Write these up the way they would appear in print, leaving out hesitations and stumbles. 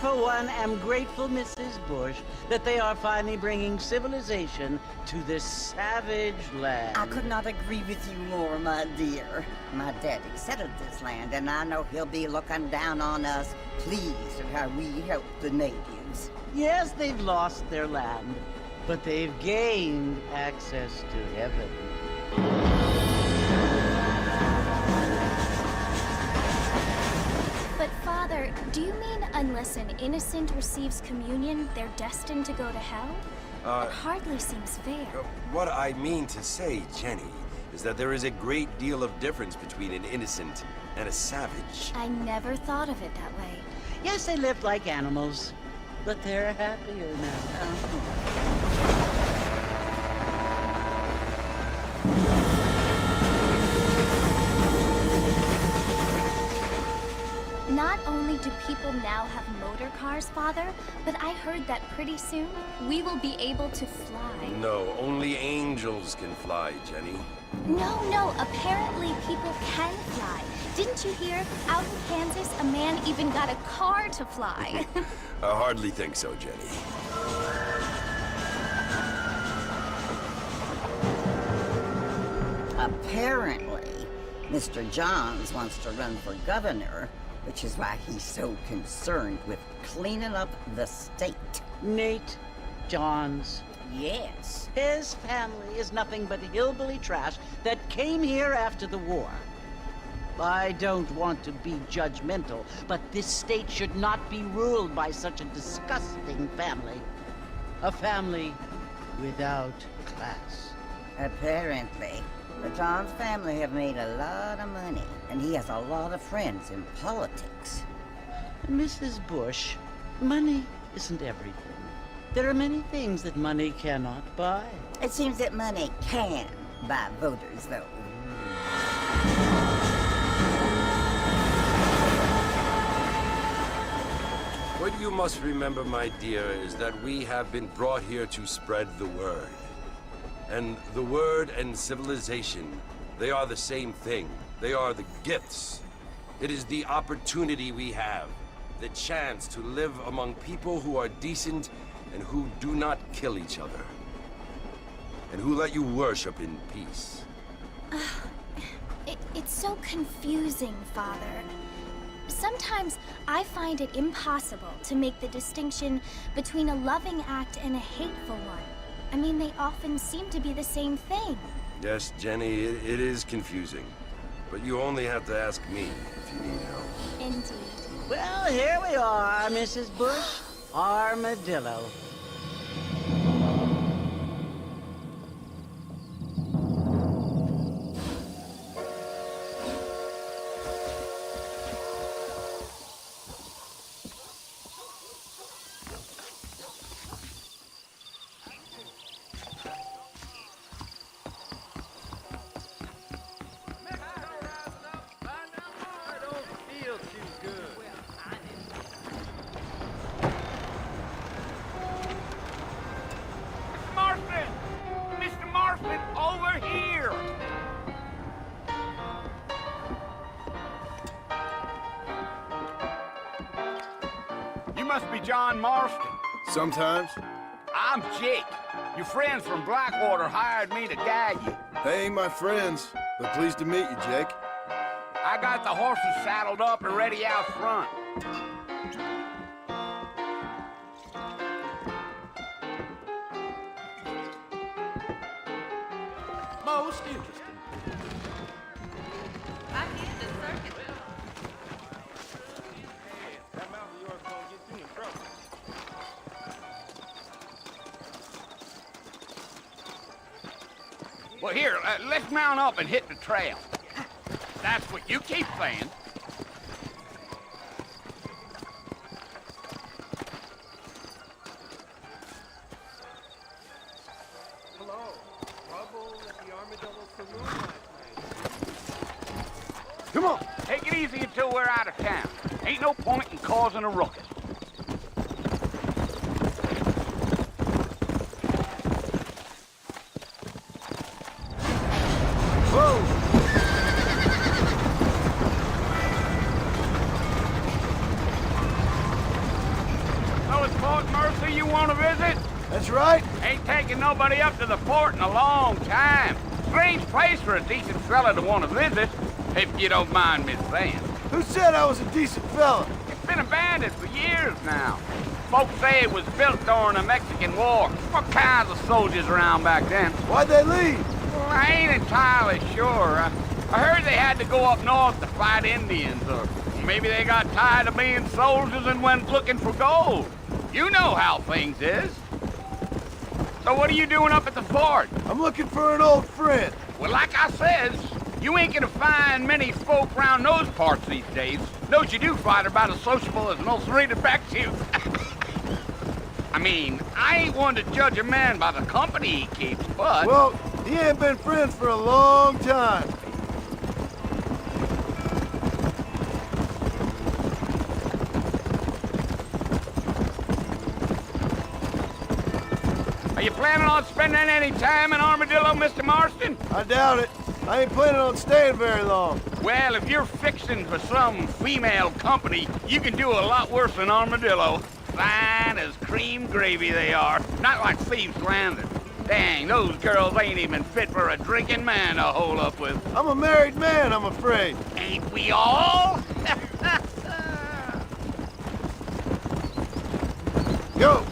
for one, am grateful, Mrs. Bush, that they are finally bringing civilization to this savage land. I could not agree with you more, my dear. My daddy settled this land, and I know he'll be looking down on us, pleased at how we help the natives. Yes, they've lost their land, but they've gained access to heaven. But Father, do you mean unless an innocent receives communion, they're destined to go to hell? It hardly seems fair. What I mean to say, Jenny, is that there is a great deal of difference between an innocent and a savage. I never thought of it that way. Yes, they lived like animals, but they're happier now. Not only do people now have motor cars, Father, but I heard that pretty soon we will be able to fly. No, only angels can fly, Jenny. No, apparently people can fly. Didn't you hear? Out in Kansas, a man even got a car to fly. I hardly think so, Jenny. Apparently, Mr. Johns wants to run for governor, which is why he's so concerned with cleaning up the state. Nate Johns. Yes. His family is nothing but hillbilly trash that came here after the war. I don't want to be judgmental, but this state should not be ruled by such a disgusting family. A family without class. Apparently. The Johns family have made a lot of money, and he has a lot of friends in politics. Mrs. Bush, money isn't everything. There are many things that money cannot buy. It seems that money can buy voters, though. What you must remember, my dear, is that we have been brought here to spread the word. And the word and civilization, they are the same thing. They are the gifts. It is the opportunity we have, the chance to live among people who are decent and who do not kill each other. And who let you worship in peace. It's so confusing, Father. Sometimes I find it impossible to make the distinction between a loving act and a hateful one. I mean, they often seem to be the same thing. Yes, Jenny, it is confusing. But you only have to ask me if you need help. Indeed. Well, here we are, Mrs. Bush. Armadillo. You must be John Marston. Sometimes. I'm Jake. Your friends from Blackwater hired me to guide you. They ain't my friends, but pleased to meet you, Jake. I got the horses saddled up and ready out front. Most interesting. I did the circuit. That mouth of yours gonna get you in trouble. Well, here, let's mount up and hit the trail. That's what you keep saying. Hello. Trouble at the Armadillo Saloon last night. Come on, take it easy until we're out of town. Ain't no point in causing a ruckus. That's right. Ain't taken nobody up to the fort in a long time. Strange place for a decent fella to want to visit, if you don't mind me saying. Who said I was a decent fella? It's been abandoned for years now. Folks say it was built during the Mexican War. What kinds of soldiers around back then? Why'd they leave? Well, I ain't entirely sure. I heard they had to go up north to fight Indians, or maybe they got tired of being soldiers and went looking for gold. You know how things is. So what are you doing up at the fort? I'm looking for an old friend. Well, like I says, you ain't gonna find many folk around those parts these days. Those you do find are about as sociable as an ulcerated back tooth. I mean, I ain't one to judge a man by the company he keeps, but... Well, he ain't been friends for a long time. Are you planning on spending any time in Armadillo, Mr. Marston? I doubt it. I ain't planning on staying very long. Well, if you're fixing for some female company, you can do a lot worse than Armadillo. Fine as cream gravy they are. Not like Thieves Landing. Dang, those girls ain't even fit for a drinking man to hole up with. I'm a married man, I'm afraid. Ain't we all? Go!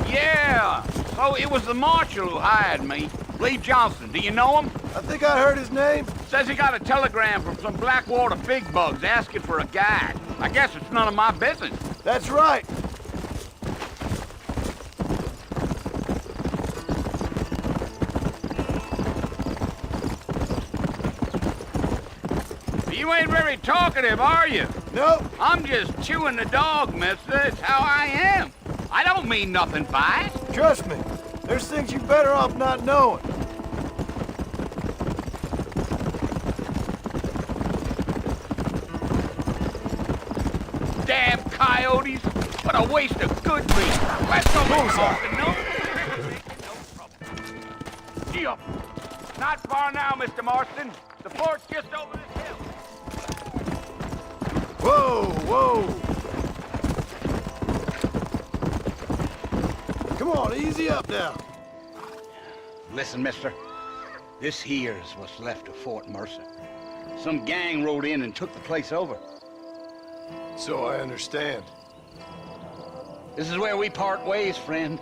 Yeah, so it was the marshal who hired me. Lee Johnson, do you know him? I think I heard his name. Says he got a telegram from some Blackwater big bugs asking for a guide. I guess it's none of my business. That's right. You ain't very talkative, are you? Nope. I'm just chewing the dog, mister. It's how I am. I don't mean nothing by it. Trust me. There's things you're better off not knowing. Damn coyotes. What a waste of good meat. Let's go make talking, no? Yeah. Not far now, Mr. Marston. The fort's just over this hill. Whoa, whoa. Come on, easy up now. Listen, mister. This here's what's left of Fort Mercer. Some gang rode in and took the place over. So I understand. This is where we part ways, friend.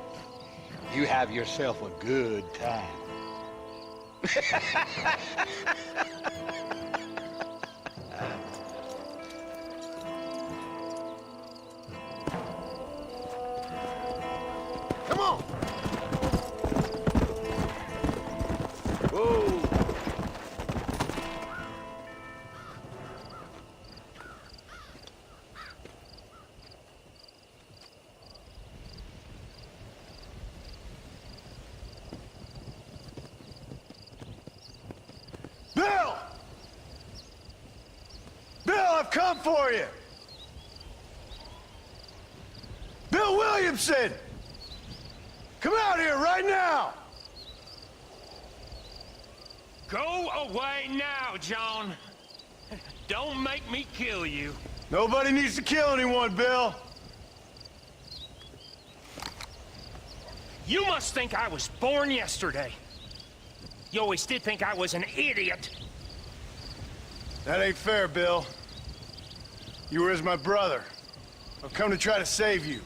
You have yourself a good time. Come on! Whoa! Bill! Bill, I've come for you! Bill Williamson! Come out here right now! Go away now, John. Don't make me kill you. Nobody needs to kill anyone, Bill. You must think I was born yesterday. You always did think I was an idiot. That ain't fair, Bill. You were as my brother. I've come to try to save you.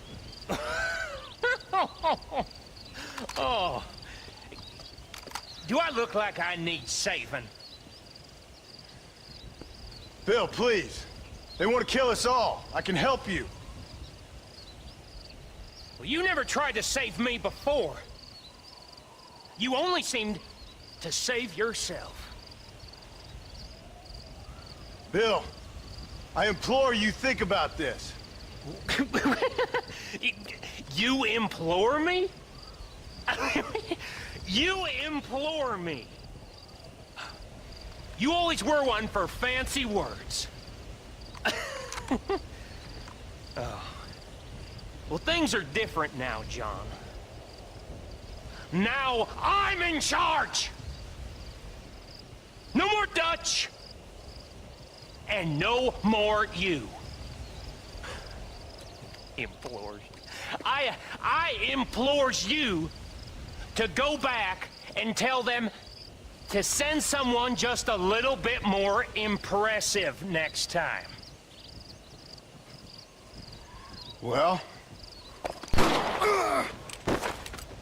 Oh. Do I look like I need saving? Bill, please. They want to kill us all. I can help you. Well, you never tried to save me before. You only seemed to save yourself. Bill, I implore you think about this. You implore me? You implore me. You always were one for fancy words. Oh. Well, things are different now, John. Now I'm in charge! No more Dutch! and no more you. Implores. I implores you to go back and tell them to send someone just a little bit more impressive next time. Well?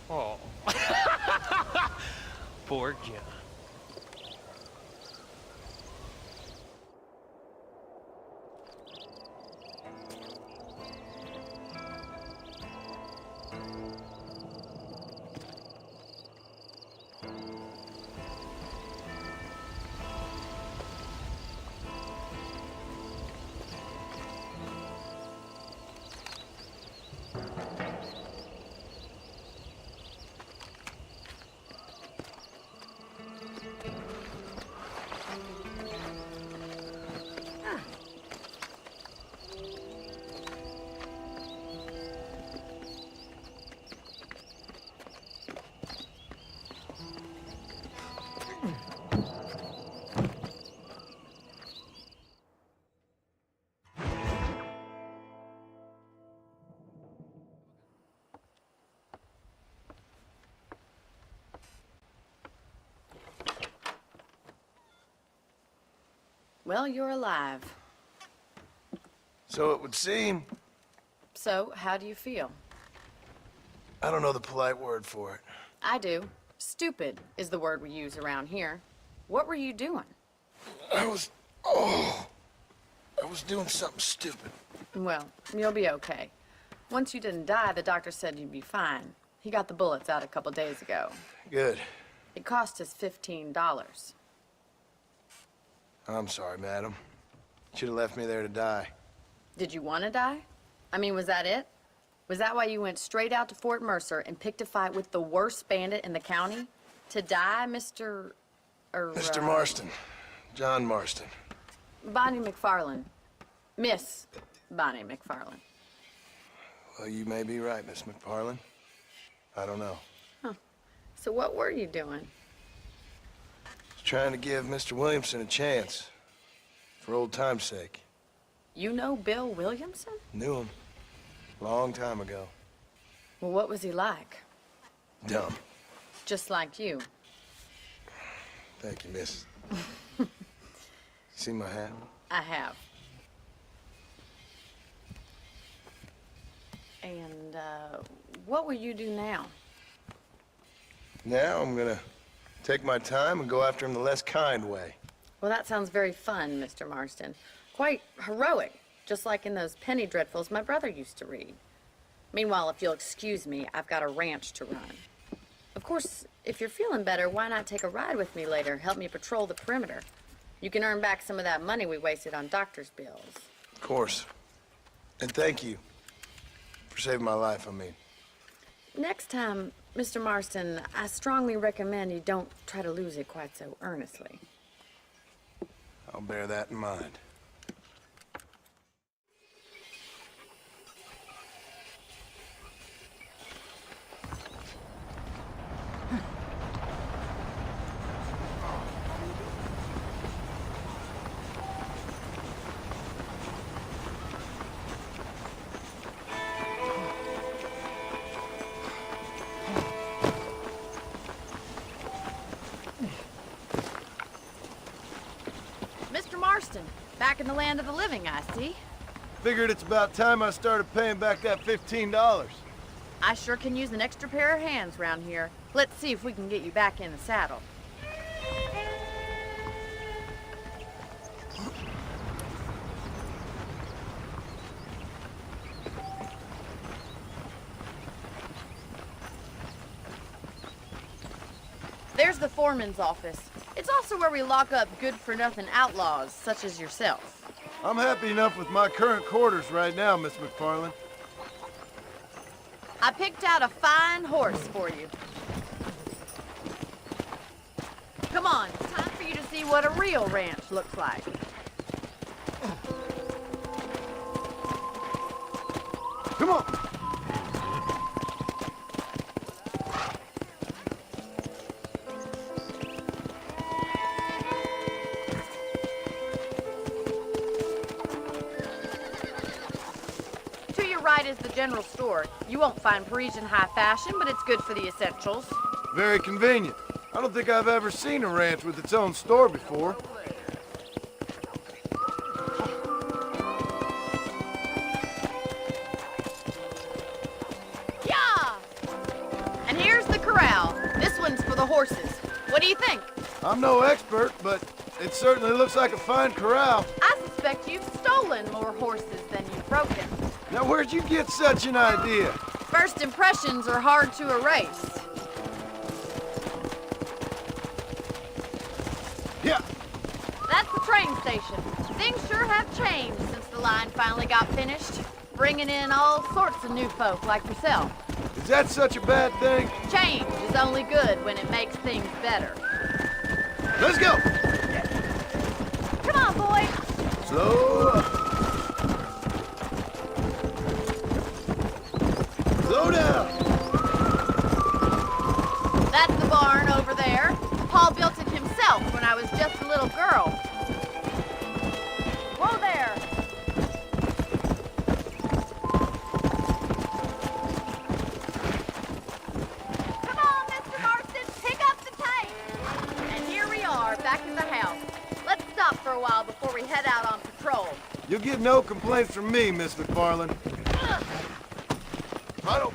Oh. Poor John. Well, you're alive. So it would seem. So, how do you feel? I don't know the polite word for it. I do. Stupid is the word we use around here. What were you doing? I was doing something stupid. Well, you'll be okay. Once you didn't die, the doctor said you'd be fine. He got the bullets out a couple days ago. Good. It cost us $15. I'm sorry, madam. Should have left me there to die. Did you want to die? I mean, was that it? Was that why you went straight out to Fort Mercer and picked a fight with the worst bandit in the county? To die, Mr. Mr. Marston. John Marston. Bonnie McFarland. Miss Bonnie McFarland. Well, you may be right, Miss McFarland. I don't know. Huh. So what were you doing? Trying to give Mr. Williamson a chance. For old time's sake. You know Bill Williamson? Knew him. Long time ago. Well, what was he like? Dumb. Just like you. Thank you, miss. See my hat? I have. And, what will you do now? Now I'm gonna take my time and go after him the less kind way. Well, that sounds very fun, Mr. Marston. Quite heroic, just like in those penny dreadfuls my brother used to read. Meanwhile, if you'll excuse me, I've got a ranch to run. Of course, if you're feeling better, why not take a ride with me later? Help me patrol the perimeter. You can earn back some of that money we wasted on doctor's bills. Of course. And thank you for saving my life, I mean. Next time, Mr. Marston, I strongly recommend you don't try to lose it quite so earnestly. I'll bear that in mind. Mr. Marston, back in the land of the living, I see. Figured it's about time I started paying back that $15. I sure can use an extra pair of hands round here. Let's see if we can get you back in the saddle. There's the foreman's office. It's also where we lock up good-for-nothing outlaws, such as yourself. I'm happy enough with my current quarters right now, Miss McFarland. I picked out a fine horse for you. Come on, it's time for you to see what a real ranch looks like. Come on! the general store. You won't find Parisian high fashion, but it's good for the essentials. Very convenient. I don't think I've ever seen a ranch with its own store before. Yeah! And here's the corral. This one's for the horses. What do you think? I'm no expert, but it certainly looks like a fine corral. I suspect you've stolen more horses than you've broken. Now, where'd you get such an idea? First impressions are hard to erase. Yeah. That's the train station. Things sure have changed since the line finally got finished, bringing in all sorts of new folk like yourself. Is that such a bad thing? Change is only good when it makes things better. Let's go! Come on, boy! Slow up. Slow down. That's the barn over there. Paul built it himself when I was just a little girl. Whoa there! Come on, Mr. Marston, pick up the tank! And here we are, back in the house. Let's stop for a while before we head out on patrol. You'll get no complaints from me, Miss McFarland. I don't...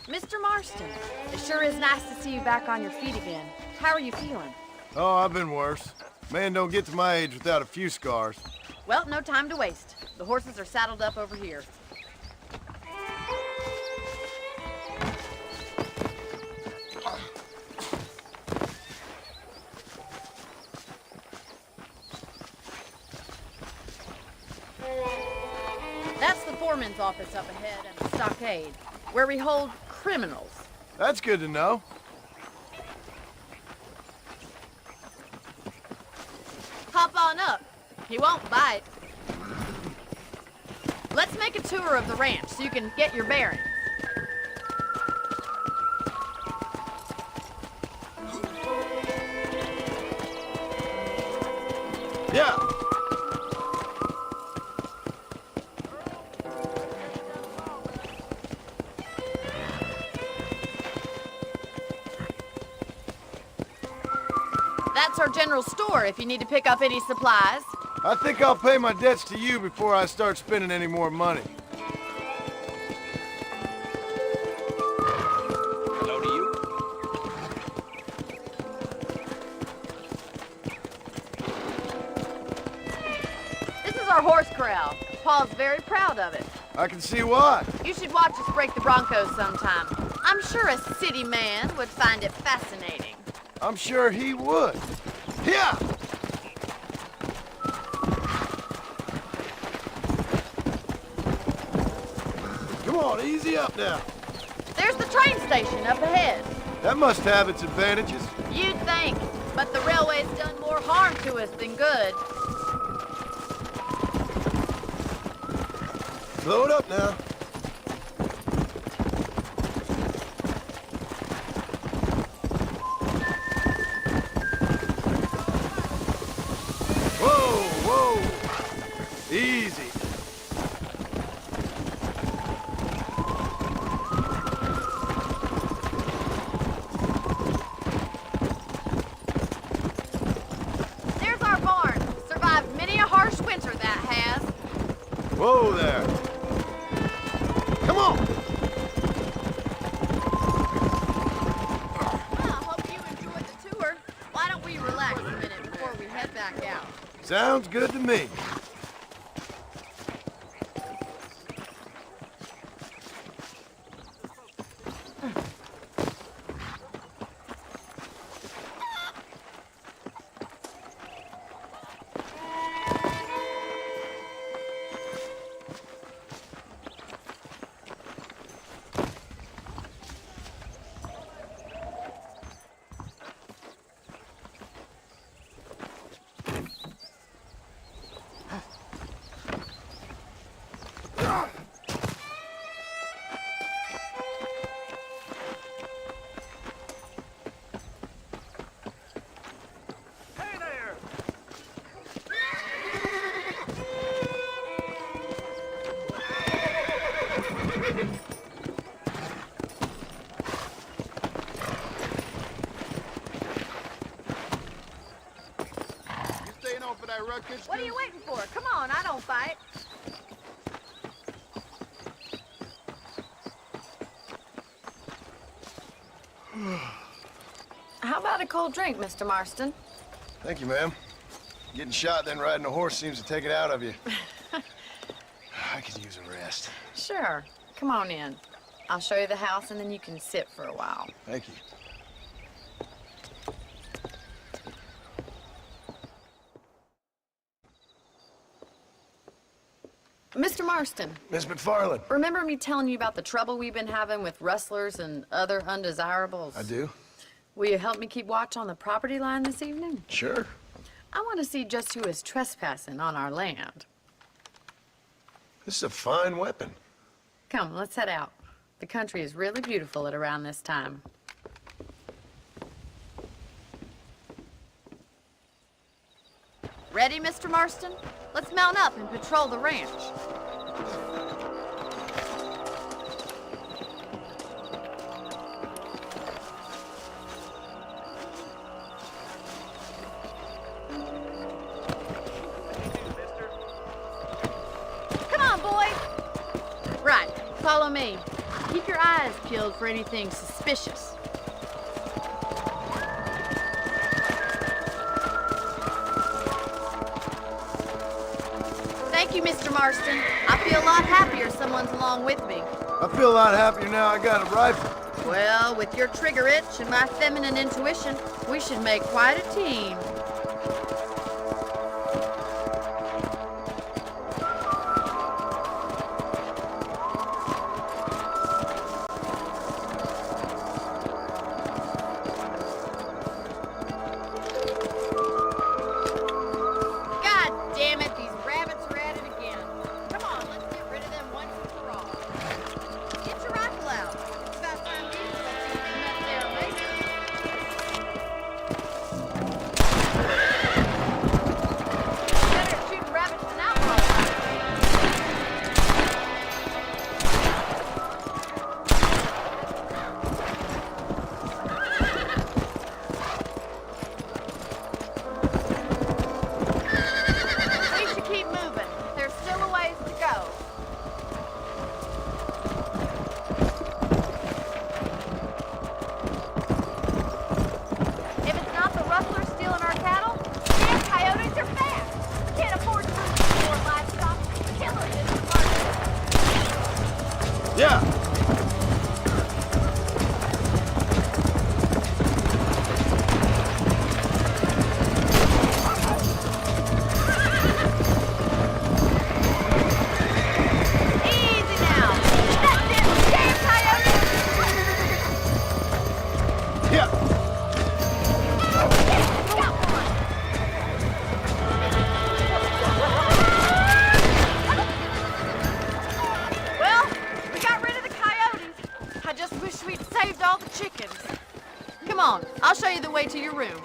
Mr. Marston, it sure is nice to see you back on your feet again. How are you feeling? Oh, I've been worse. Man don't get to my age without a few scars. Well, no time to waste. The horses are saddled up over here. That's the foreman's office up ahead and the stockade, where we hold criminals. That's good to know. Hop on up. He won't bite. Let's make a tour of the ranch so you can get your bearings. Yeah. That's our general store if you need to pick up any supplies. I think I'll pay my debts to you before I start spending any more money. Hello to you. This is our horse corral. Paul's very proud of it. I can see why. You should watch us break the Broncos sometime. I'm sure a city man would find it fascinating. I'm sure he would. Yeah! Come on, easy up now. There's the train station up ahead. That must have its advantages. You'd think, but the railway's done more harm to us than good. Slow it up now. Easy. There's our barn. Survived many a harsh winter, that has. Whoa there. Come on. Well, I hope you enjoyed the tour. Why don't we relax a minute before we head back out? Sounds good to me. are you waiting for? Come on, I don't fight. How about a cold drink, Mr. Marston? Thank you, ma'am. Getting shot, then riding a horse seems to take it out of you. I could use a rest. Sure. Come on in. I'll show you the house, and then you can sit for a while. Thank you. Mr. Marston, Miss McFarland. remember me telling you about the trouble we've been having with rustlers and other undesirables? I do? Will you help me keep watch on the property line this evening? Sure. I want to see just who is trespassing on our land. This is a fine weapon. Come, let's head out. The country is really beautiful at around this time. Ready, Mr. Marston? Let's mount up and patrol the ranch. Come on, boys! Right, follow me. Keep your eyes peeled for anything suspicious. Thank you, Mr. Marston. I feel a lot happier someone's along with me. I feel a lot happier now I got a rifle. Well, with your trigger itch and my feminine intuition, we should make quite a team. God damn it, these rabbits are at it again. Come on, let's get rid of them once and for all. Get your rifle out. It's about time you met their races. Better at shooting rabbits than outlaws. We should keep moving. There's still a ways to go. If it's not the rustlers stealing our cattle, damn coyotes are fast. Can't afford to lose more livestock. Killer is the market. Yeah. Easy now. That's it. Damn coyotes. Yeah. Got one. Well, we got rid of the coyotes. I just wish we'd saved all the chickens. Come on, I'll show you the way to your room.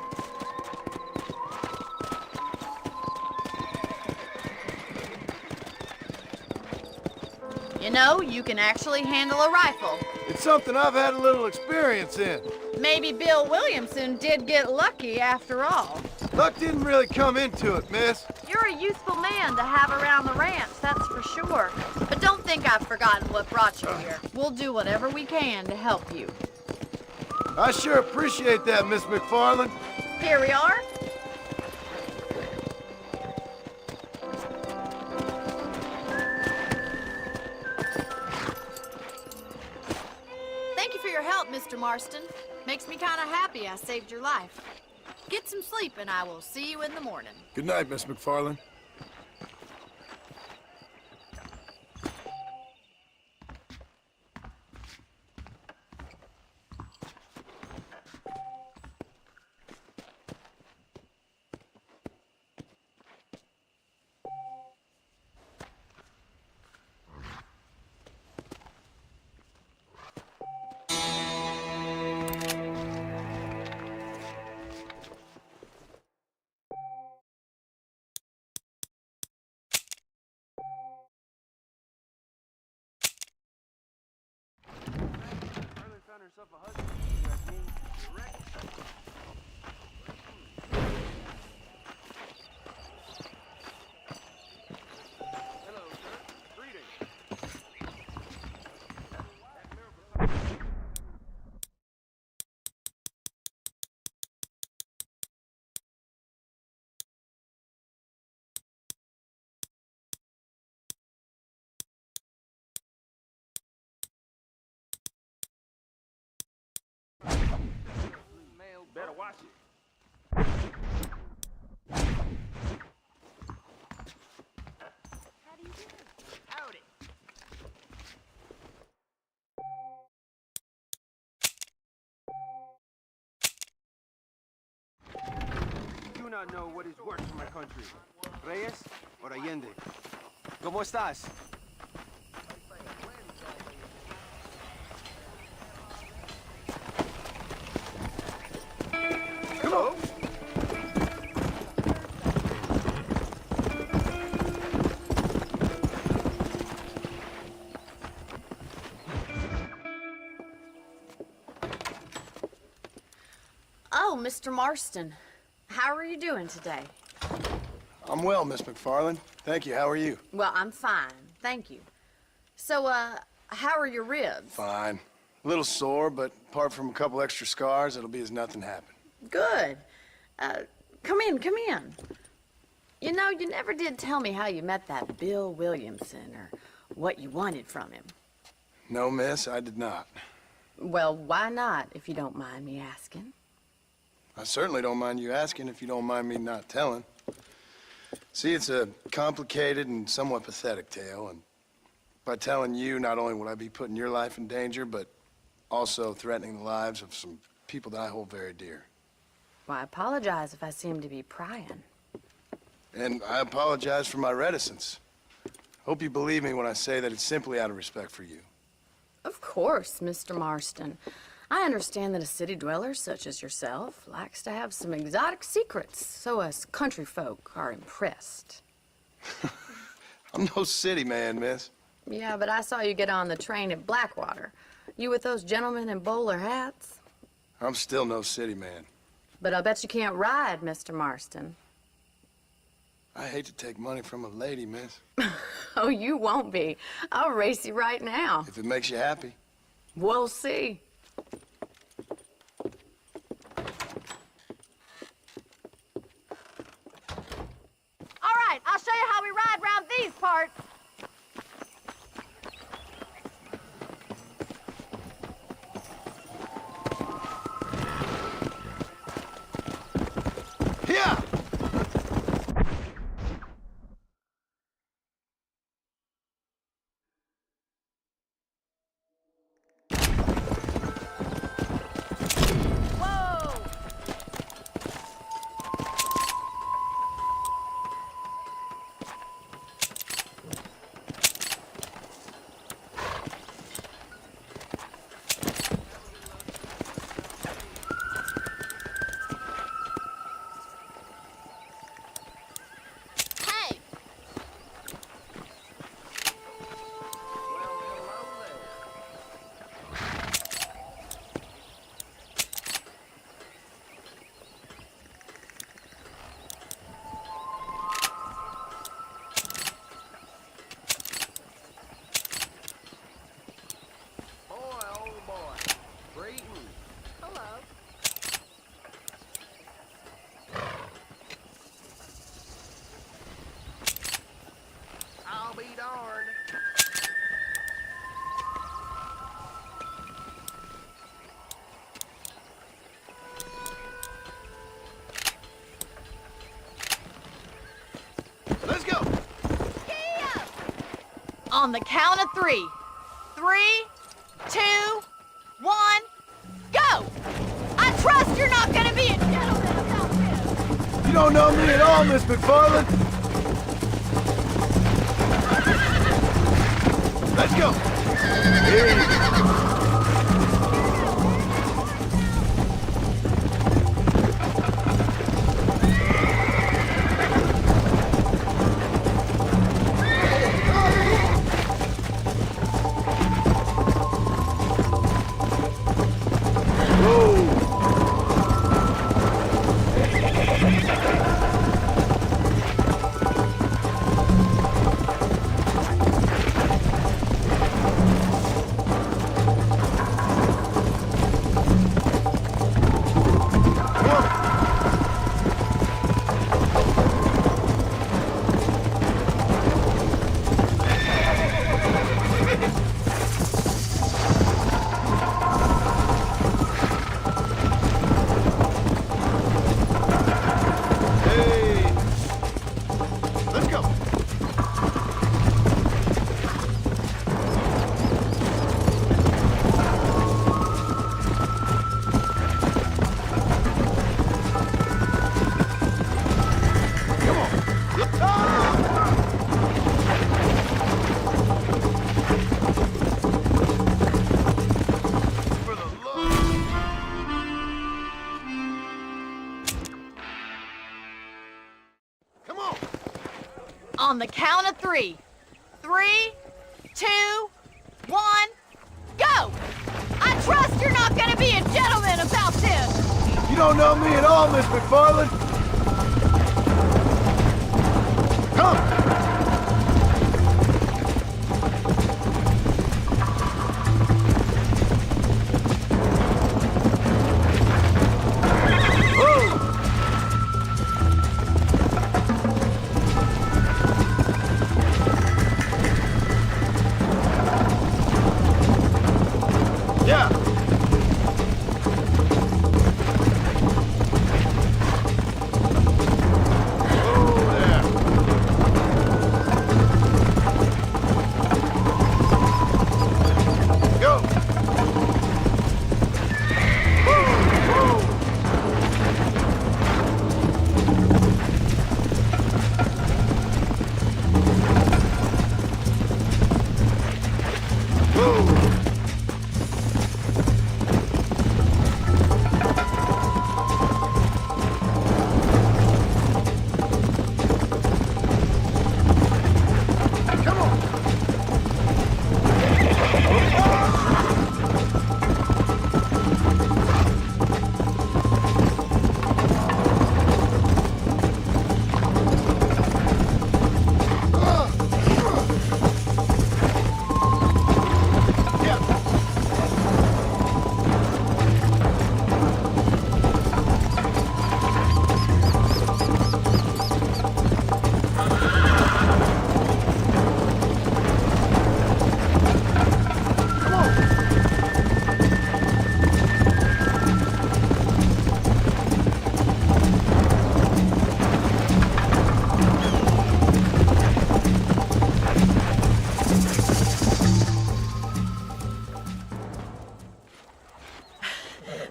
You know, you can actually handle a rifle. It's something I've had a little experience in. Maybe Bill Williamson did get lucky after all. Luck didn't really come into it, miss. You're a useful man to have around the ranch, that's for sure. But don't think I've forgotten what brought you here. We'll do whatever we can to help you. I sure appreciate that, Miss McFarland. Here we are. Thank you for your help, Mr. Marston. Makes me kind of happy I saved your life. Get some sleep and I will see you in the morning. Good night, Miss McFarland. Watch it. How do you do? Howdy. Do not know what is worse for my country, Reyes or Allende. ¿Cómo estás? Come on. Oh, Mr. Marston. How are you doing today? I'm well, Miss McFarland. Thank you. How are you? Well, I'm fine. Thank you. So, how are your ribs? Fine. A little sore, but apart from a couple extra scars, it'll be as nothing happened. Good. Come in, come in. You know, you never did tell me how you met that Bill Williamson or what you wanted from him. No, miss, I did not. Well, why not, if you don't mind me asking? I certainly don't mind you asking if you don't mind me not telling. See, it's a complicated and somewhat pathetic tale, and by telling you, not only would I be putting your life in danger, but also threatening the lives of some people that I hold very dear. Well, I apologize if I seem to be prying. And I apologize for my reticence. Hope you believe me when I say that it's simply out of respect for you. Of course, Mr. Marston. I understand that a city dweller such as yourself likes to have some exotic secrets, so us country folk are impressed. I'm no city man, miss. Yeah, but I saw you get on the train at Blackwater. You with those gentlemen in bowler hats? I'm still no city man. But I'll bet you can't ride, Mr. Marston. I hate to take money from a lady, miss. Oh, you won't be. I'll race you right now. If it makes you happy. We'll see. All right, I'll show you how we ride around these parts. Here! Whoa! Hey! Boy, oh boy. Breathing. Hello. I'll be darned. Let's go! On the count of 3. 3, 2, 1, go! I trust you're not gonna be a gentleman about this. You don't know me at all, Miss McFarland. Let's go! On the count of 3. 3, 2, 1, go! I trust you're not gonna be a gentleman about this! You don't know me at all, Miss McFarland. Come!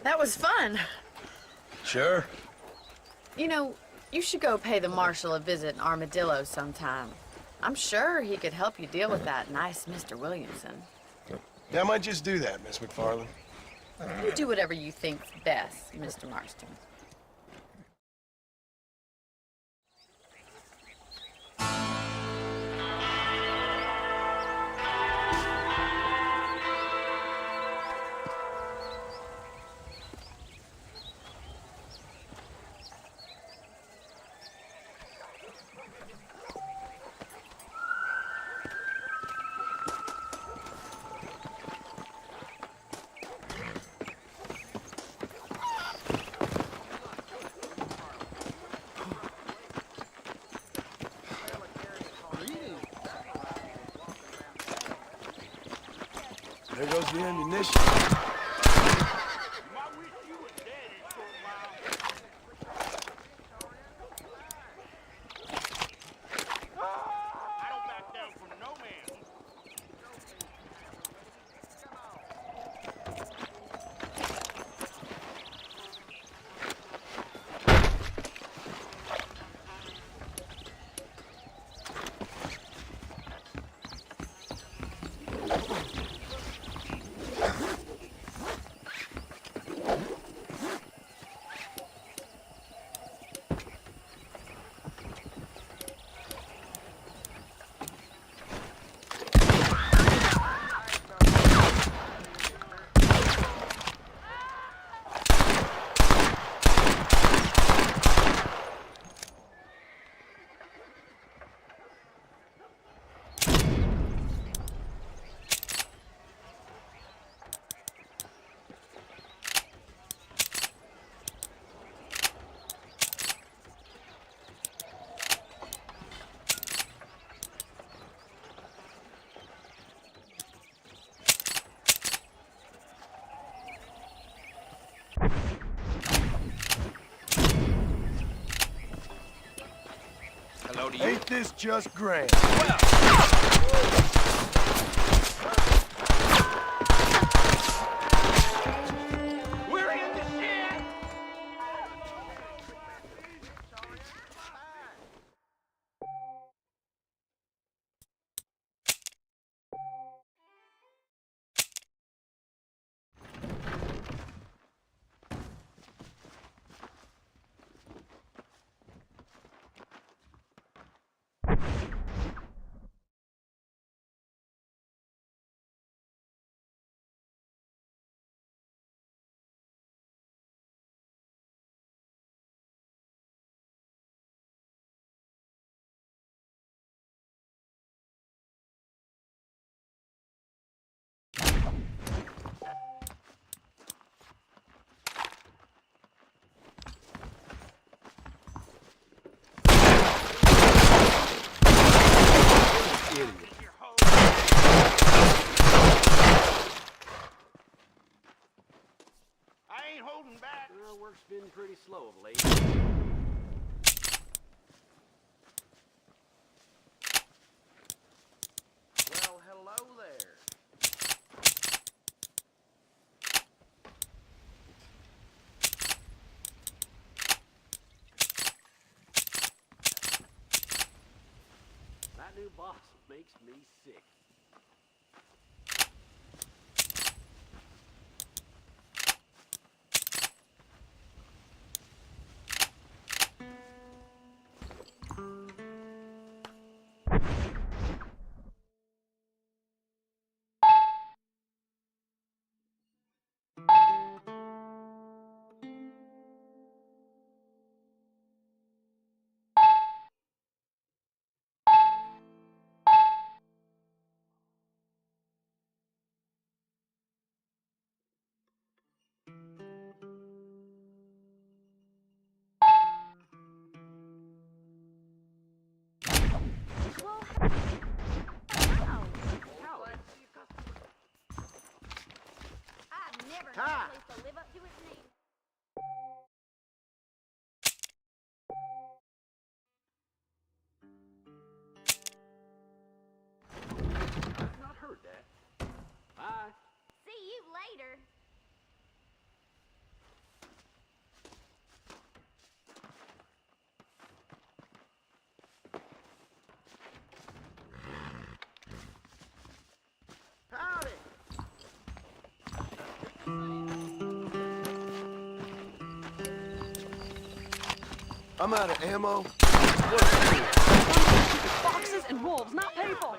That was fun. Sure. You know, you should go pay the Marshal a visit in Armadillo sometime. I'm sure he could help you deal with that nice Mr. Williamson. Yeah, I might just do that, Miss McFarland. You do whatever you think's best, Mr. Marston. There goes the ammunition. Hello to you. Ain't this just grand? We're in the shit! That new boss makes me sick. Never known a place to live up to its name. I've not heard that. Bye. See you later. Howdy. I'm out of ammo. Foxes and wolves, not people.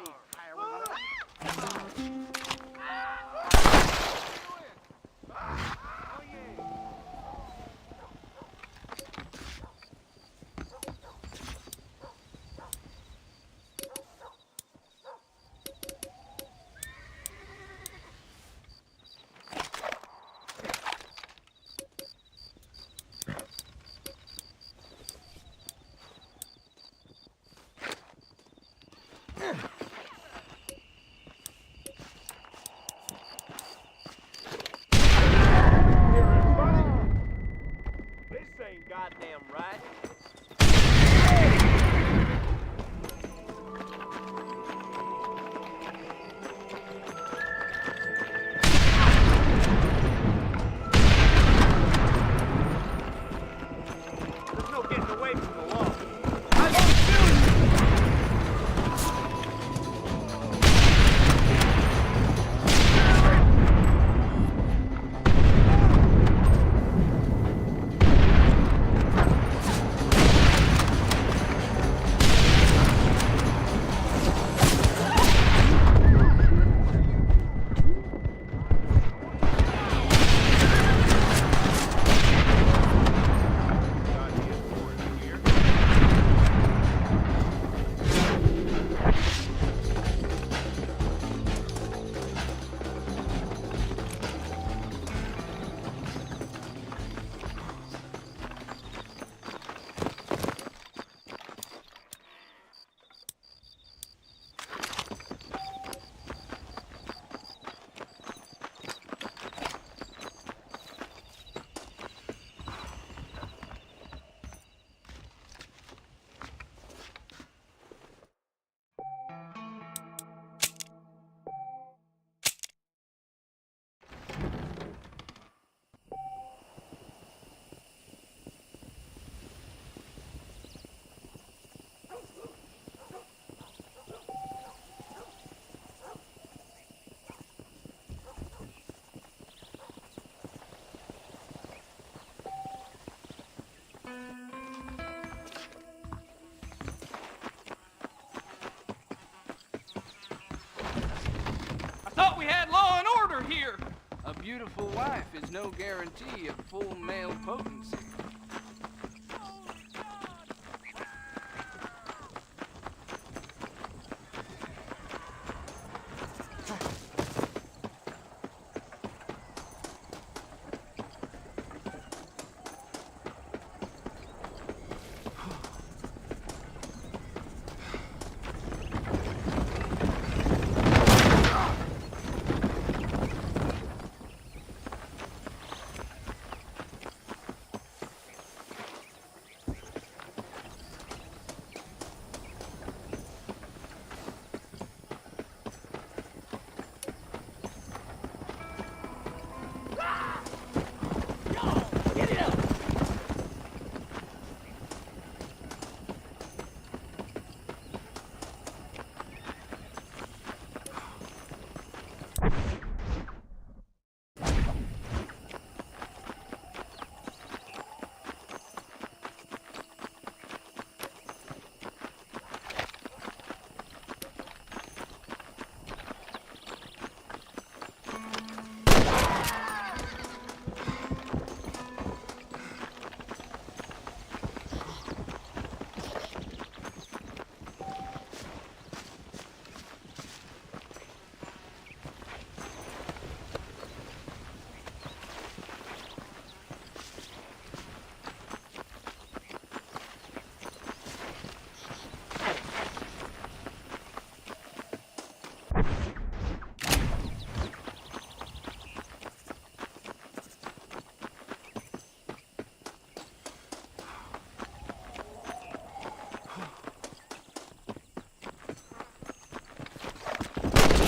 This ain't goddamn right. There's no getting away from the law. I won't shoot you! Thought we had law and order here. A beautiful wife is no guarantee of full male potency.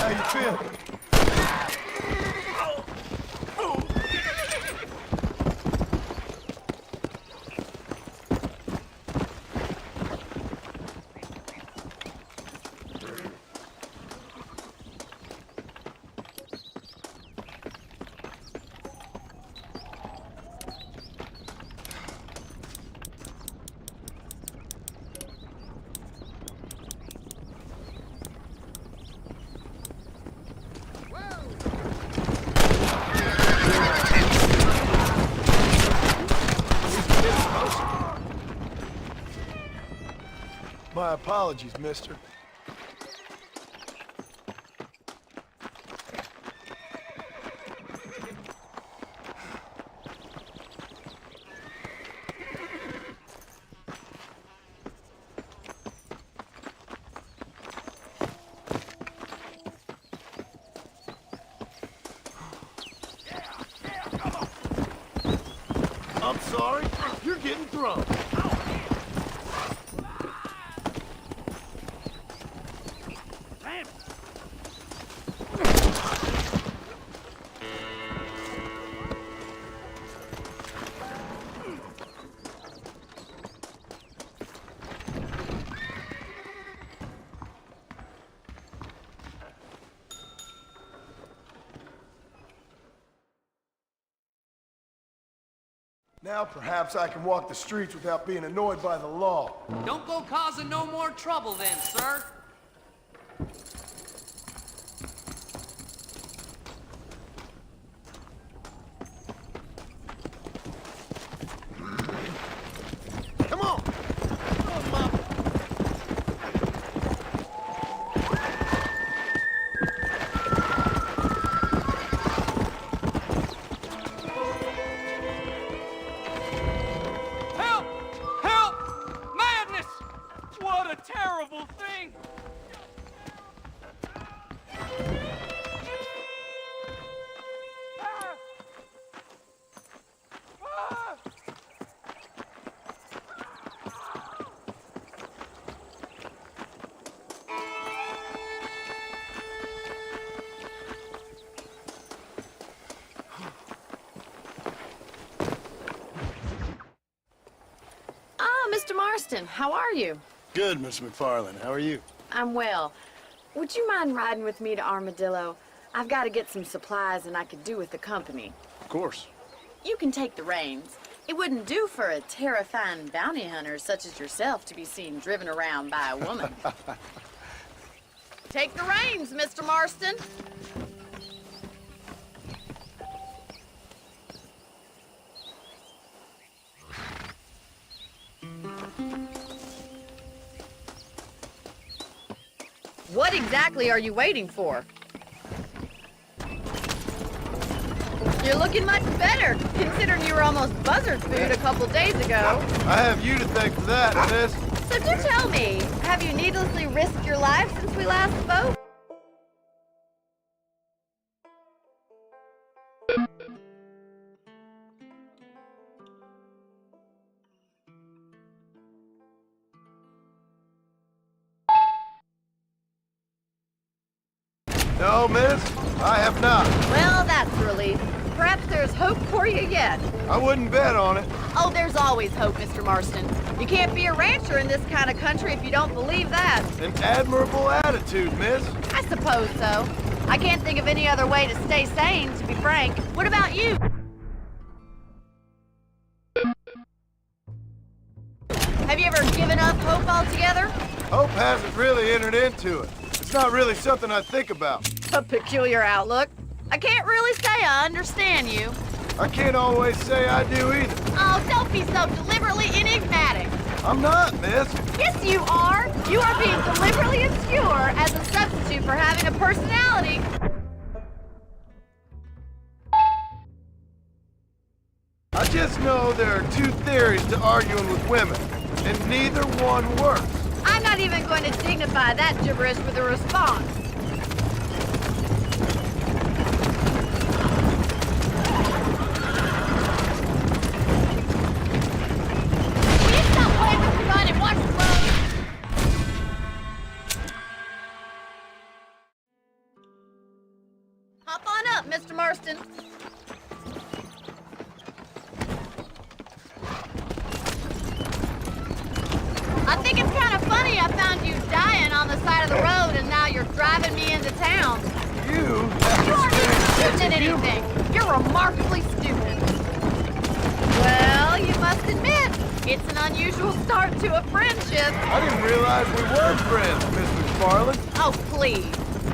How you feeling? My apologies, mister. I'm sorry, you're getting thrown. Now perhaps I can walk the streets without being annoyed by the law. Don't go causing no more trouble then, sir. Come on! Help! Help! Madness! What a terrible thing! Ah! Ah! Ah, Mr. Marston, how are you? Good, Miss McFarland. How are you? I'm well. Would you mind riding with me to Armadillo? I've got to get some supplies and I could do with the company. Of course. You can take the reins. It wouldn't do for a terrifying bounty hunter such as yourself to be seen driven around by a woman. Take the reins, Mr. Marston. What exactly are you waiting for? You're looking much better, considering you were almost buzzard food a couple days ago. I have you to thank for that, miss. So do tell me, have you needlessly risked your life since we last spoke? No, miss, I have not. Well, that's a relief. Perhaps there's hope for you yet. I wouldn't bet on it. Oh, there's always hope, Mr. Marston. You can't be a rancher in this kind of country if you don't believe that. An admirable attitude, miss. I suppose so. I can't think of any other way to stay sane, to be frank. What about you? Have you ever given up hope altogether? Hope hasn't really entered into it. It's not really something I think about. A peculiar outlook. I can't really say I understand you. I can't always say I do either. Oh, don't be so deliberately enigmatic. I'm not, miss. Yes, you are. You are being deliberately obscure as a substitute for having a personality. I just know there are two theories to arguing with women, and neither one works. I'm not even going to dignify that gibberish with a response. Will you stop playing with your gun and watch the road? up, Mr. Marston. I think it's kind of funny I found you dying on the side of the road and now you're driving me into town. You aren't even shooting at anything. You're remarkably stupid. Well, you must admit, it's an unusual start to a friendship. I didn't realize we were friends, Miss McFarland. Oh, please.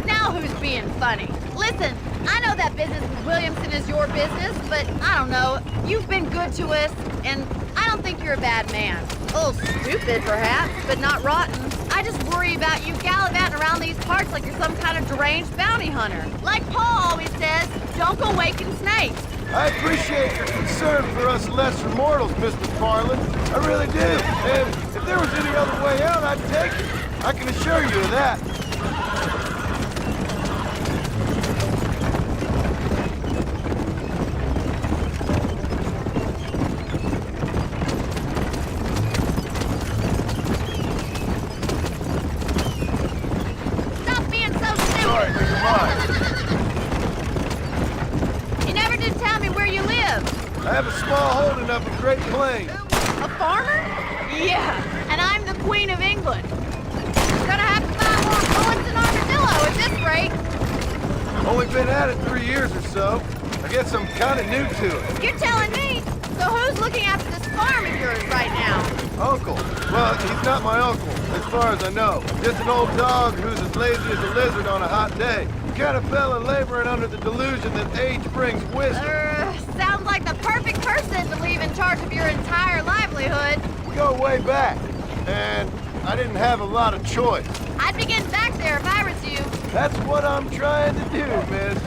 Now who's being funny? Listen, I know that business with Williamson is your business, but I don't know. You've been good to us, and I don't think you're a bad man. A little stupid, perhaps, but not rotten. I just worry about you gallivanting around these parts like you're some kind of deranged bounty hunter. Like Paul always says, don't go waking snakes. I appreciate your concern for us lesser mortals, Miss McFarland. I really do. And if there was any other way out, I'd take it. I can assure you of that. Stop being so stupid. Sorry, never mind. You never did tell me where you live. I have a small holding up in Great Plains. A farmer? Yeah, and I'm the Queen of England. Gonna have to buy more bullets and armadillo at this rate. Only been at it 3 years or so. I guess I'm kind of new to it. You're telling me? So who's looking after this farm of yours right now? Uncle. Well, he's not my uncle, as far as I know. Just an old dog who's as lazy as a lizard on a hot day. The kind of fella laboring under the delusion that age brings wisdom. Sounds like the perfect person to leave in charge of your entire livelihood. We go way back, and I didn't have a lot of choice. I'd be getting back there if I was you. That's what I'm trying to do, miss.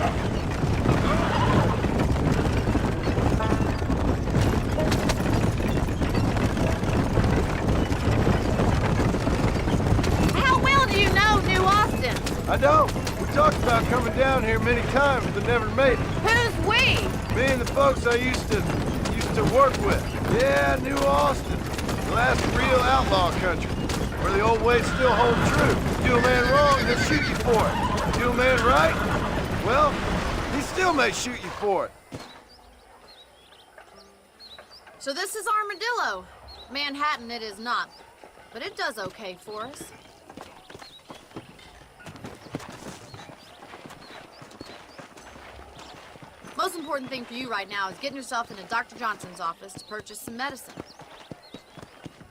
How well do you know New Austin? I don't. We talked about coming down here many times, but never made it. Who's we? Me and the folks I used to work with. Yeah, New Austin. The last real outlaw country. Where the old ways still hold true. Do a man wrong, he'll shoot you for it. Do a man right, well, he still may shoot you for it. So this is Armadillo. Manhattan it is not, but it does okay for us. Most important thing for you right now is getting yourself into Dr. Johnson's office to purchase some medicine.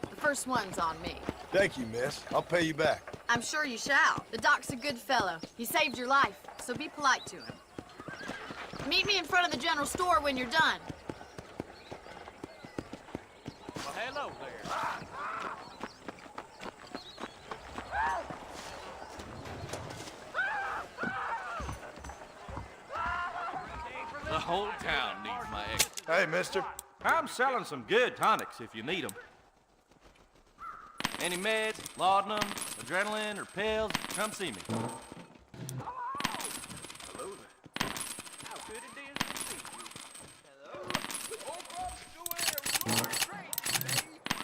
The first one's on me. Thank you, miss. I'll pay you back. I'm sure you shall. The doc's a good fellow. He saved your life, so be polite to him. Meet me in front of the general store when you're done. Well, hello there. The whole town needs my egg. Hey, mister. I'm selling some good tonics if you need them. Any meds, laudanum, adrenaline, or pills, come see me. Hello there. How good it is to see you. Hello?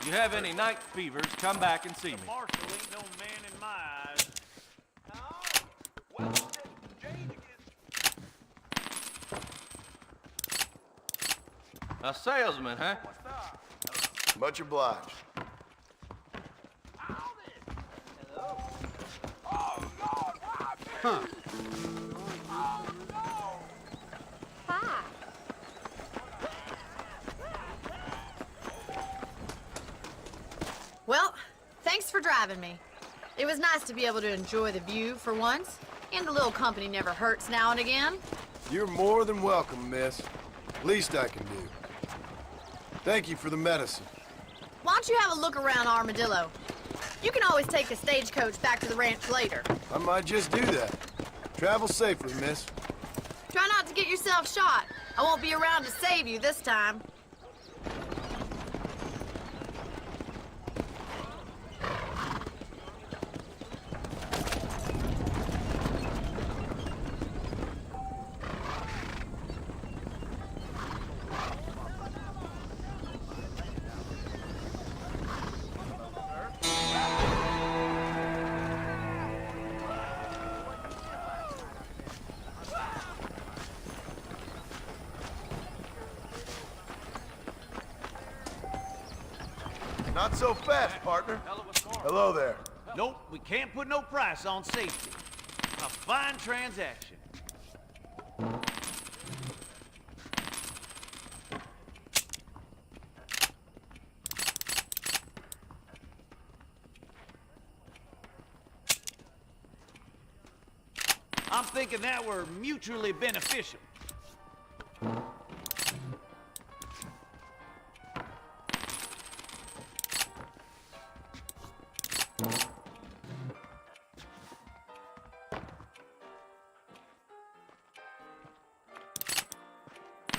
You have any night fevers, come back and see me. Marshal ain't no man in my eyes. A salesman, huh? Much obliged. Hi. Well, thanks for driving me. It was nice to be able to enjoy the view for once, and a little company never hurts now and again. You're more than welcome, miss. Least I can do. Thank you for the medicine. Why don't you have a look around Armadillo? You can always take a stagecoach back to the ranch later. I might just do that. Travel safely, miss. Try not to get yourself shot. I won't be around to save you this time. Not so fast, partner. Hello there. Nope, we can't put no price on safety. A fine transaction. I'm thinking that we're mutually beneficial.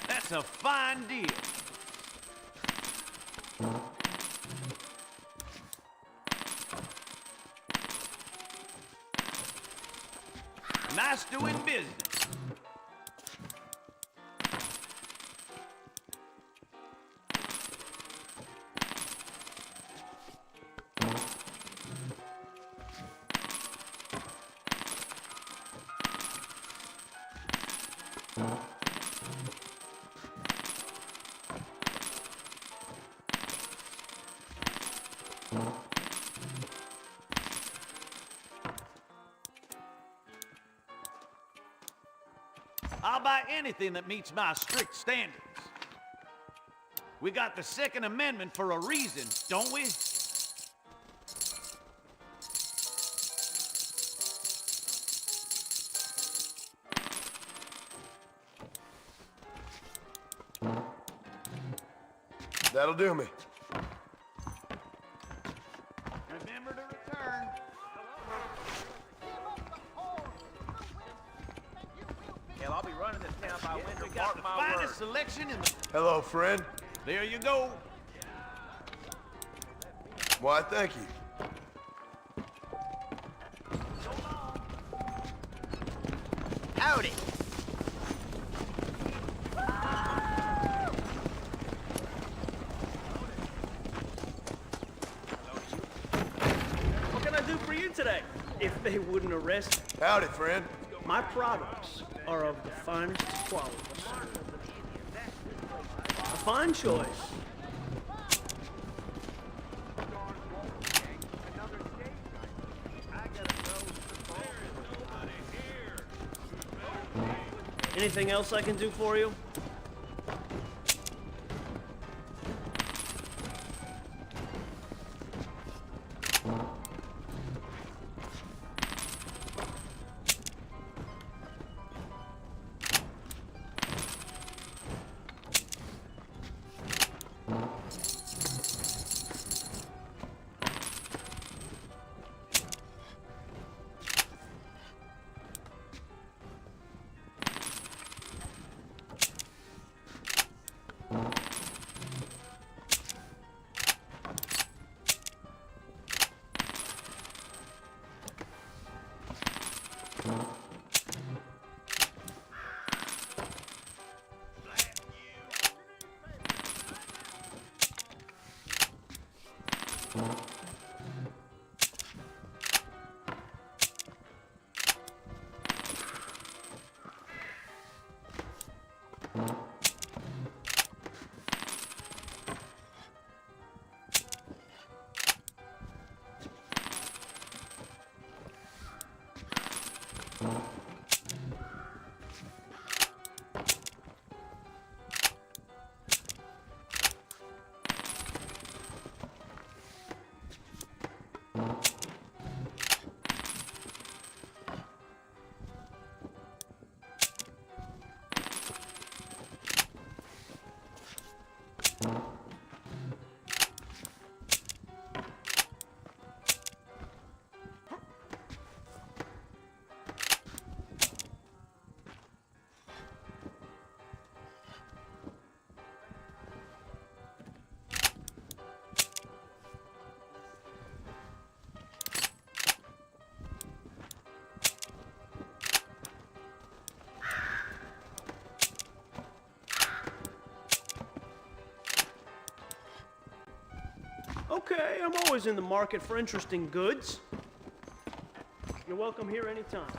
That's a fine deal. Nice doing business. I'll buy anything that meets my strict standards. We got the Second Amendment for a reason, don't we? That'll do me. Remember to return. Hell, I'll be running this town by winter. We got the finest selection in the... Hello, friend. There you go. Why, thank you. Howdy. What can I do for you today? If they wouldn't arrest me. Howdy, friend. My products are of the finest quality. A fine choice. Anything else I can do for you? Okay, I'm always in the market for interesting goods. You're welcome here anytime.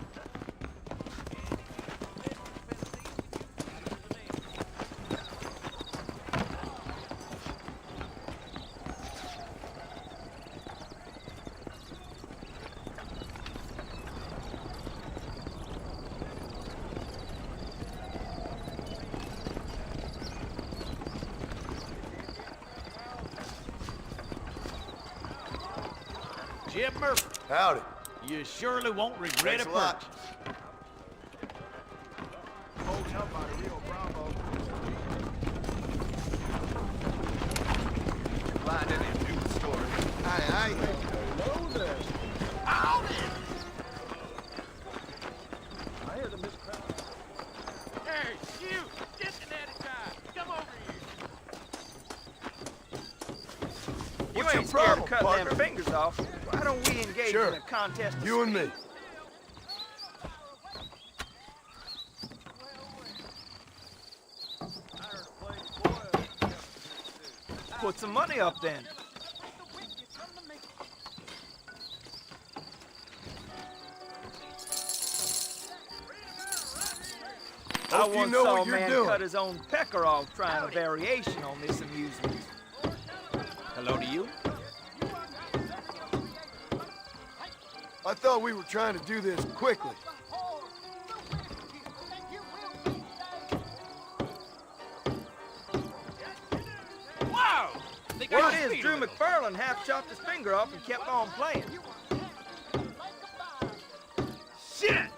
Ship Murphy. Howdy. You surely won't regret Thanks a a lot. purchase. Old help out of Rio Bravo. Blind in it, news story. Aye. Hello there. Howdy! I hear the miscrown. Hey, you! Just an edit guy. Come over here. You What's your ain't scared problem, of cutting partner? them fingers off. Why don't we engage Sure. in a contest of You and speed? me. Put some money up then. I Hope you once know saw what a you're man doing. cut his own pecker off trying a variation on this amusement. Hello to you. I thought we were trying to do this quickly. Wow! They got What your is feet Drew a little. McFarlane half chopped his finger off and kept on playing? Shit!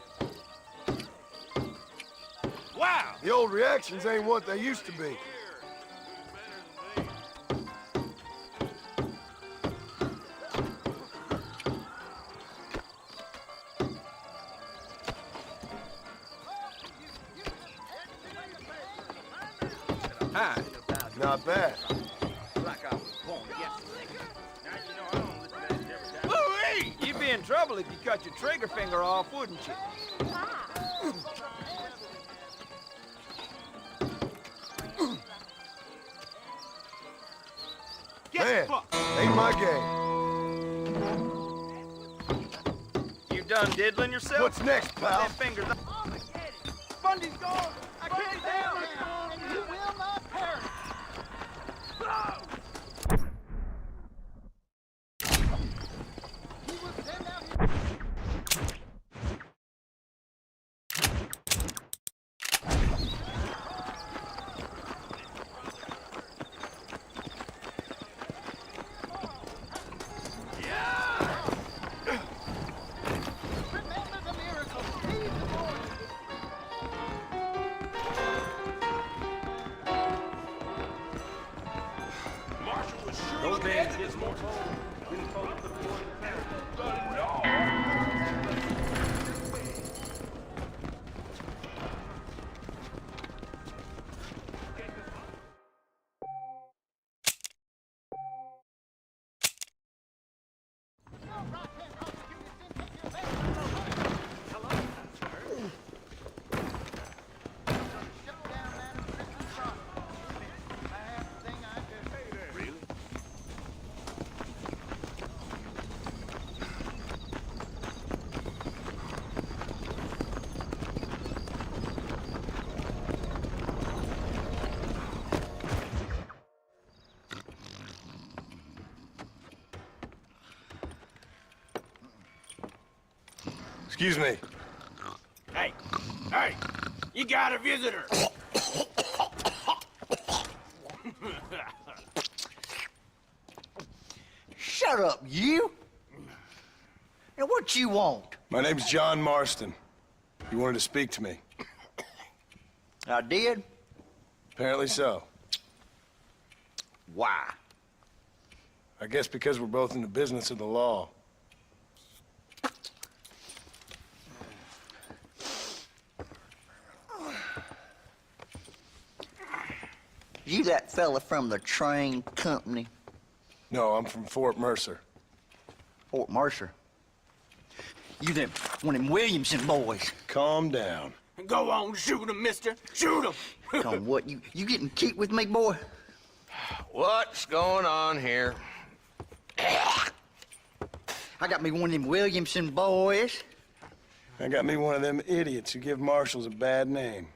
Wow! The old reactions ain't what they used to be. Hi. Not bad. Like I was born yesterday. Now you know I don't listen to that every time. You'd be in trouble if you cut your trigger finger off, wouldn't you? Man, ain't my game. You done diddling yourself? What's next, Put pal? them fingers up. Bundy's gone! I can't down it! And you will not perish! He was sent out here. Remember the miracle. Seize the boy. Marshall was sure Those looking days at get this more morning. Didn't folks put more in the past? Excuse me. Hey, hey, you got a visitor. Shut up, you! Now what you want? My name's John Marston. You wanted to speak to me. I did? Apparently so. Why? I guess because we're both in the business of the law. You that fella from the train company? No, I'm from Fort Mercer. Fort Mercer? You them, one of them Williamson boys. Calm down. Go on, shoot him, mister. Shoot him. Come on, what, you getting kicked with me, boy? What's going on here? I got me one of them Williamson boys. I got me one of them idiots who give marshals a bad name.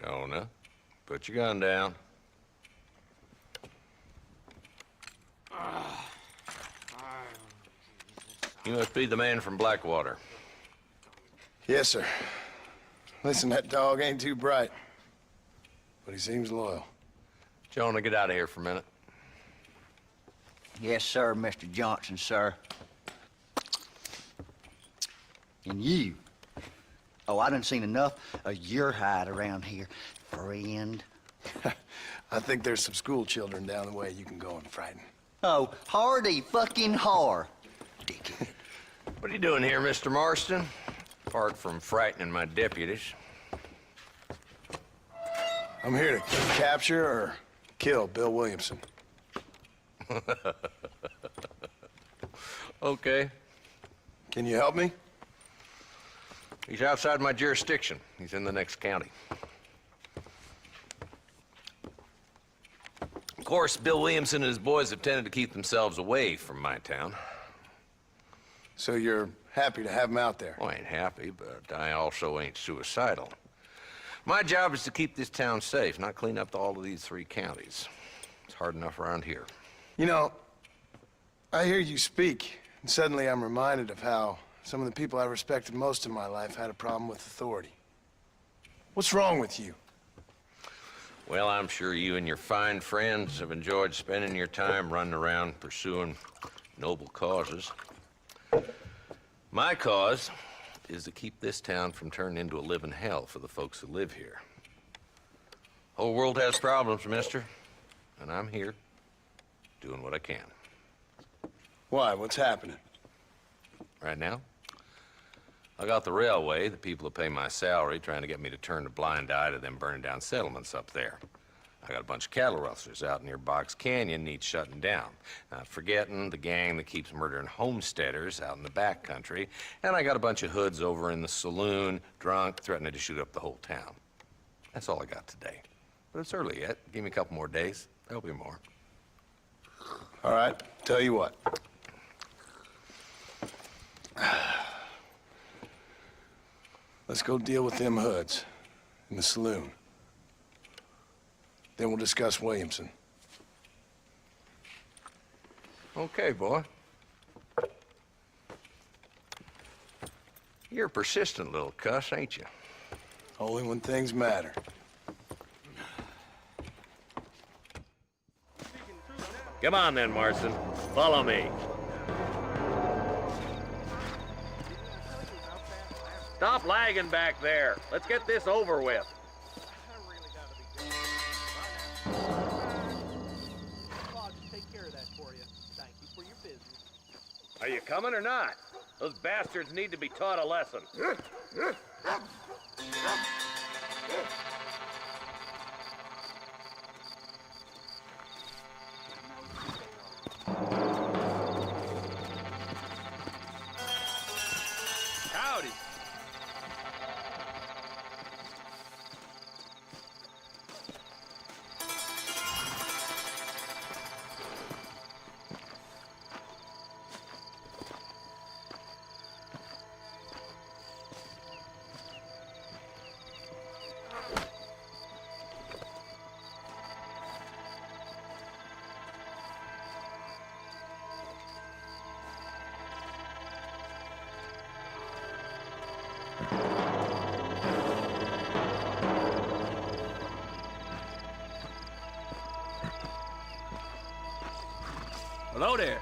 Jonah, put your gun down. You must be the man from Blackwater. Yes, sir. Listen, that dog ain't too bright, but he seems loyal. Jonah, get out of here for a minute. Yes, sir, Mr. Johnson, sir. And you. Oh, I done seen enough of your hide around here, friend. I think there's some school children down the way you can go and frighten. Oh, hardy fucking har. Dickhead. What are you doing here, Mr. Marston? Apart from frightening my deputies. I'm here to capture or kill Bill Williamson. Okay. Can you help me? He's outside my jurisdiction. He's in the next county. Of course, Bill Williamson and his boys have tended to keep themselves away from my town. So you're happy to have him out there? Well, I ain't happy, but I also ain't suicidal. My job is to keep this town safe, not clean up all of these 3 counties. It's hard enough around here. You know, I hear you speak, and suddenly I'm reminded of how some of the people I respected most in my life had a problem with authority. What's wrong with you? Well, I'm sure you and your fine friends have enjoyed spending your time running around pursuing noble causes. My cause is to keep this town from turning into a living hell for the folks who live here. Whole world has problems, mister, and I'm here doing what I can. Why? What's happening? Right now, I got the railway, the people who pay my salary, trying to get me to turn a blind eye to them burning down settlements up there. I got a bunch of cattle rustlers out near Box Canyon needs shutting down. Not forgetting the gang that keeps murdering homesteaders out in the back country. And I got a bunch of hoods over in the saloon, drunk, threatening to shoot up the whole town. That's all I got today. But it's early yet. Give me a couple more days. There'll be more. All right, tell you what. Let's go deal with them hoods in the saloon. Then we'll discuss Williamson. Okay, boy. You're a persistent little cuss, ain't you? Only when things matter. Come on then, Marston. Follow me. Stop lagging back there. Let's get this over with. Are you coming or not? Those bastards need to be taught a lesson. Howdy. Hello there.